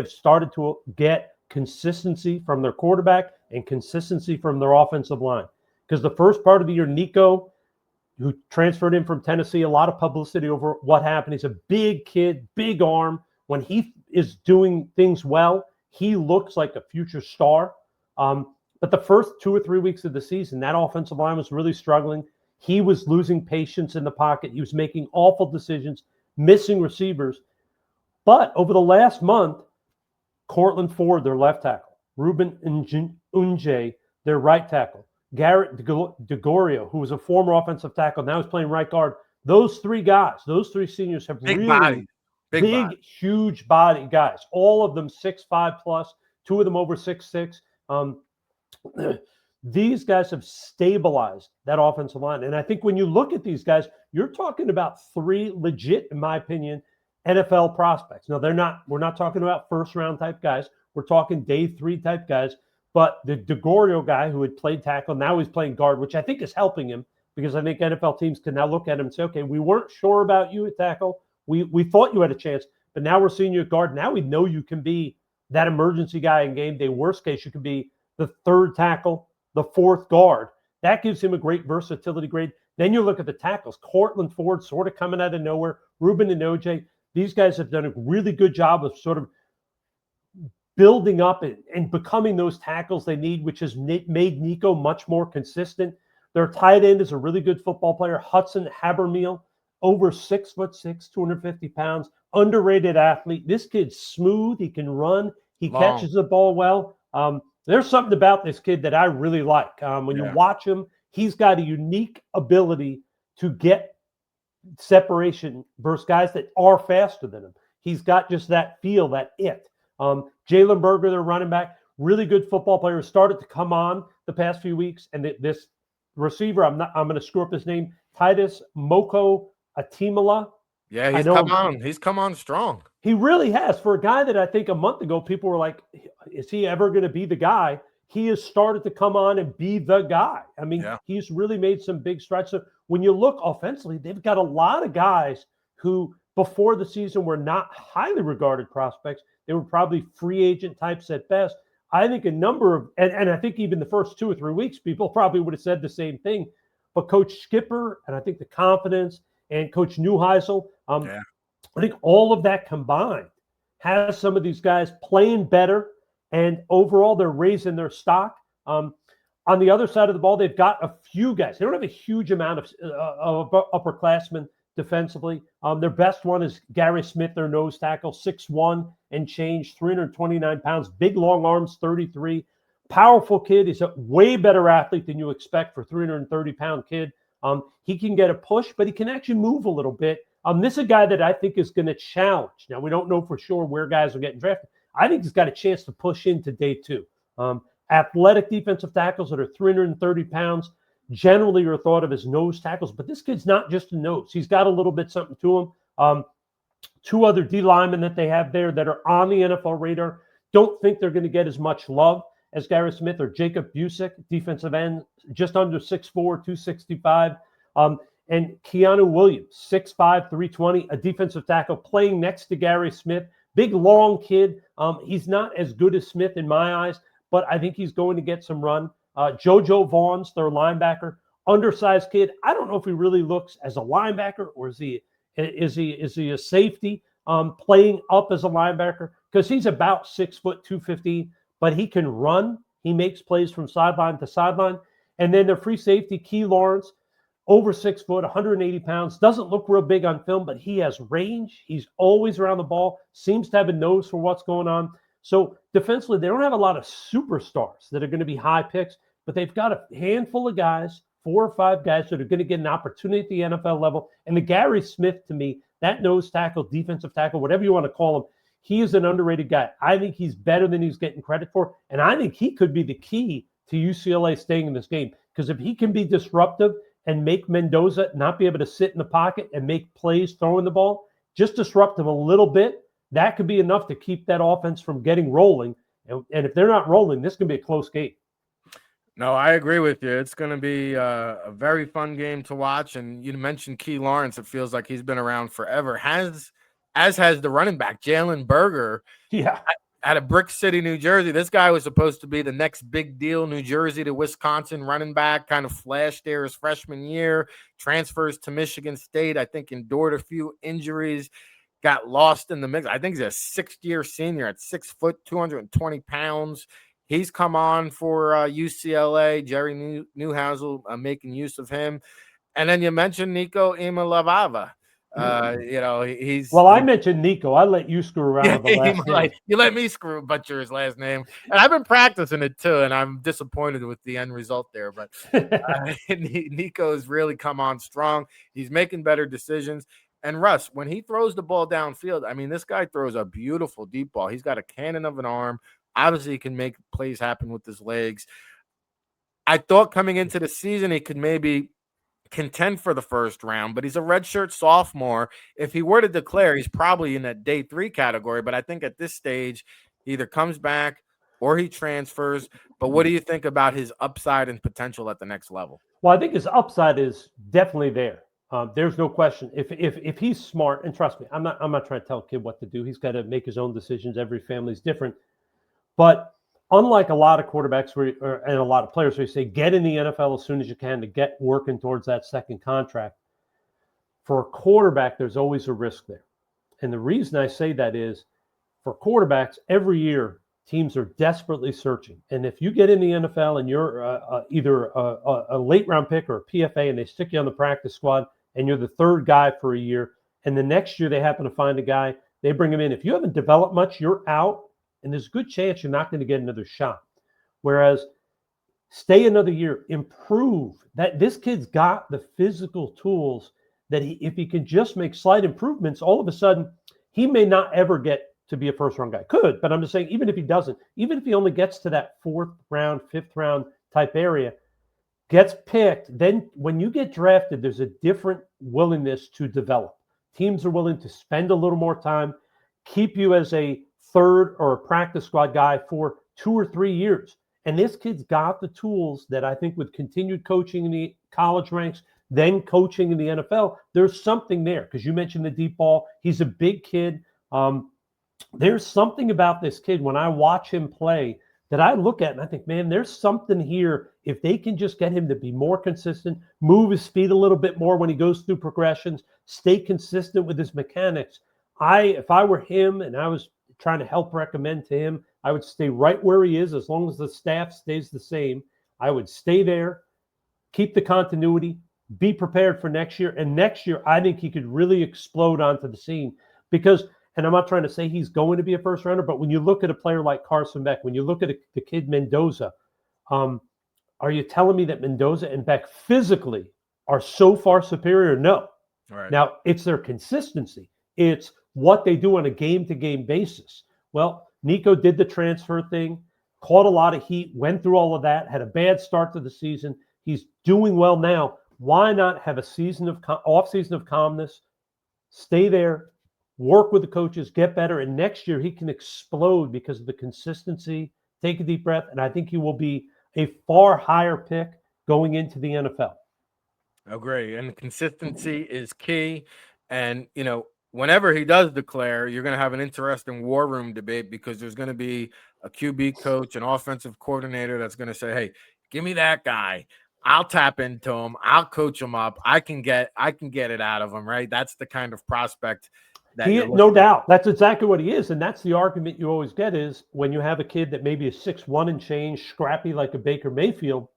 have started to get consistency from their quarterback and consistency from their offensive line. Because the first part of the year, Nico, who transferred in from Tennessee, a lot of publicity over what happened. He's a big kid, big arm. When he is doing things well, he looks like a future star. But the first 2 or 3 weeks of the season, that offensive line was really struggling. He was losing patience in the pocket. He was making awful decisions, missing receivers. But over the last month, Cortland Ford, their left tackle, Ruben Unje, their right tackle, Garrett DeGorio, who was a former offensive tackle, now he's playing right guard. Those three guys, those three seniors have Big really body. big, huge body guys. All of them 6'5" plus, 2 of them over 6'6". These guys have stabilized that offensive line. And I think when you look at these guys, you're talking about 3 legit, in my opinion, NFL prospects. Now, we're not talking about first round type guys. We're talking day 3 type guys. But the DeGorio guy who had played tackle, now he's playing guard, which I think is helping him because I think NFL teams can now look at him and say, okay, we weren't sure about you at tackle. We thought you had a chance, but now we're seeing you at guard. Now we know you can be that emergency guy in game day. Worst case, you can be the 3rd tackle, the 4th guard. That gives him a great versatility grade. Then you look at the tackles. Cortland Ford sort of coming out of nowhere. Ruben and OJ. These guys have done a really good job of sort of building up and becoming those tackles they need, which has made Nico much more consistent. Their tight end is a really good football player, Hudson Habermehl, over 6'6", 250 pounds, underrated athlete. This kid's smooth. He can run. He catches the ball well. There's something about this kid that I really like. When you watch him, he's got a unique ability to get separation versus guys that are faster than him. He's got just that feel, that it. Jalen Berger, their running back, really good football player, started to come on the past few weeks. And this receiver, I'm going to screw up his name, Titus Moko Atimala. Yeah, he's come on strong. He really has. For a guy that I think a month ago, people were like, is he ever going to be the guy? He has started to come on and be the guy. I mean, he's really made some big strides. So when you look offensively, they've got a lot of guys who before the season were not highly regarded prospects. They were probably free agent types at best. I think a number of, and I think even the first 2 or 3 weeks, people probably would have said the same thing. But Coach Skipper, and I think the confidence, and Coach Neuheisel, I think all of that combined has some of these guys playing better, and overall they're raising their stock. On the other side of the ball, they've got a few guys. They don't have a huge amount of upperclassmen defensively. Their best one is Gary Smith, their nose tackle, 6'1" and change, 329 pounds, big long arms, 33. Powerful kid. He's a way better athlete than you expect for a 330-pound kid. He can get a push, but he can actually move a little bit. This is a guy that I think is going to challenge. Now, we don't know for sure where guys are getting drafted. I think he's got a chance to push into day 2. Athletic defensive tackles that are 330 pounds generally are thought of as nose tackles, but this kid's not just a nose. He's got a little bit something to him. 2 other D linemen that they have there that are on the NFL radar. Don't think they're going to get as much love as Gary Smith or Jacob Busick, defensive end, just under 6'4", 265. And Keanu Williams, 6'5", 320, a defensive tackle playing next to Gary Smith. Big, long kid. He's not as good as Smith in my eyes, but I think he's going to get some run. JoJo Vaughn's their linebacker, undersized kid. I don't know if he really looks as a linebacker or is he a safety playing up as a linebacker, because he's about 6 foot 215, but he can run. He makes plays from sideline to sideline. And then their free safety, Key Lawrence, over 6 foot, 180 pounds, doesn't look real big on film, but he has range. He's always around the ball, seems to have a nose for what's going on. So defensively, they don't have a lot of superstars that are going to be high picks, but they've got a handful of guys, 4 or 5 guys that are going to get an opportunity at the NFL level. And the Gary Smith, to me, that nose tackle, defensive tackle, whatever you want to call him, he is an underrated guy. I think he's better than he's getting credit for, and I think he could be the key to UCLA staying in this game, because if he can be disruptive and make Mendoza not be able to sit in the pocket and make plays throwing the ball, just disrupt him a little bit, that could be enough to keep that offense from getting rolling. And if they're not rolling, this can be a close game. No, I agree with you. It's going to be a very fun game to watch. And you mentioned Key Lawrence. It feels like he's been around forever. As has the running back, Jalen Berger. Yeah. out of Brick City, New Jersey. This guy was supposed to be the next big deal, New Jersey to Wisconsin running back, kind of flashed there his freshman year, transfers to Michigan State, I think endured a few injuries, got lost in the mix. I think he's a sixth-year senior at 6 foot, 220 pounds. He's come on for UCLA, Jerry Newhouse making use of him. And then you mentioned Nico Imalavava. He's I mentioned Nico. I let you screw around with the last name. You let me butcher his last name, and I've been practicing it too. And I'm disappointed with the end result there. But Nico has really come on strong. He's making better decisions. And Russ, when he throws the ball downfield, I mean, this guy throws a beautiful deep ball. He's got a cannon of an arm. Obviously, he can make plays happen with his legs. I thought coming into the season he could maybe contend for the first round, but he's a redshirt sophomore. If he were to declare, he's probably in that day 3 category. But I think at this stage, he either comes back or he transfers. But what do you think about his upside and potential at the next level? Well, I think his upside is definitely there. There's no question. If he's smart, and trust me, I'm not trying to tell a kid what to do. He's got to make his own decisions. Every family's different. But unlike a lot of quarterbacks and a lot of players who say get in the NFL as soon as you can to get working towards that second contract, for a quarterback, there's always a risk there. And the reason I say that is for quarterbacks, every year teams are desperately searching. And if you get in the NFL and you're either a late round pick or a PFA and they stick you on the practice squad and you're the third guy for a year, and the next year they happen to find a guy, they bring him in. If you haven't developed much, you're out. And there's a good chance you're not going to get another shot. Whereas stay another year, improve. That this kid's got the physical tools that if he can just make slight improvements, all of a sudden he may not ever get to be a first-round guy. Could, but I'm just saying, even if he doesn't, even if he only gets to that 4th round, 5th round type area, gets picked, then when you get drafted, there's a different willingness to develop. Teams are willing to spend a little more time, keep you as a third or a practice squad guy for 2 or 3 years. And this kid's got the tools that I think with continued coaching in the college ranks, then coaching in the NFL, there's something there. Because you mentioned the deep ball. He's a big kid. There's something about this kid when I watch him play that I look at and I think, man, there's something here. If they can just get him to be more consistent, move his feet a little bit more when he goes through progressions, stay consistent with his mechanics. If I were him and I was trying to help recommend to him, I would stay right where he is as long as the staff stays the same. I would stay there, keep the continuity, be prepared for next year. And next year, I think he could really explode onto the scene because, and I'm not trying to say he's going to be a first rounder, but when you look at a player like Carson Beck, when you look at the kid Mendoza, are you telling me that Mendoza and Beck physically are so far superior? No. Right. Now, it's their consistency. It's what they do on a game-to-game basis. Well, Nico did the transfer thing, caught a lot of heat, went through all of that, had a bad start to the season. He's doing well now. Why not have a season of off-season of calmness, stay there, work with the coaches, get better, and next year he can explode because of the consistency, take a deep breath, and I think he will be a far higher pick going into the NFL. I agree, and consistency is key. And, whenever he does declare, you're going to have an interesting war room debate because there's going to be a QB coach, an offensive coordinator that's going to say, hey, give me that guy. I'll tap into him. I'll coach him up. I can get it out of him, right? That's the kind of prospect that no doubt. That's exactly what he is. And that's the argument you always get is when you have a kid that maybe is 6'1" and change, scrappy like a Baker Mayfield,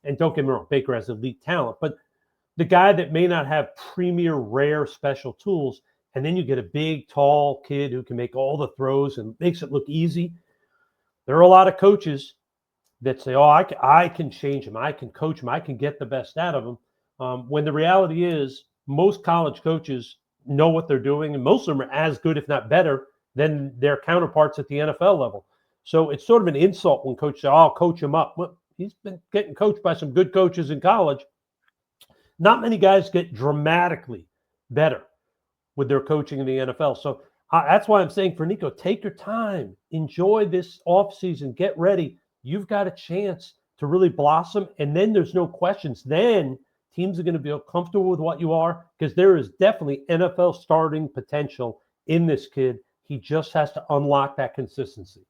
and don't get me wrong, Baker has elite talent, but the guy that may not have premier, rare, special tools, and then you get a big, tall kid who can make all the throws and makes it look easy. There are a lot of coaches that say, oh, I can change him. I can coach him. I can get the best out of him. When the reality is most college coaches know what they're doing, and most of them are as good, if not better, than their counterparts at the NFL level. So it's sort of an insult when coaches say, oh, I'll coach him up. Well, he's been getting coached by some good coaches in college. Not many guys get dramatically better with their coaching in the NFL. So that's why I'm saying for Nico, take your time, enjoy this offseason, get ready. You've got a chance to really blossom, and then there's no questions. Then teams are going to feel comfortable with what you are because there is definitely NFL starting potential in this kid. He just has to unlock that consistency.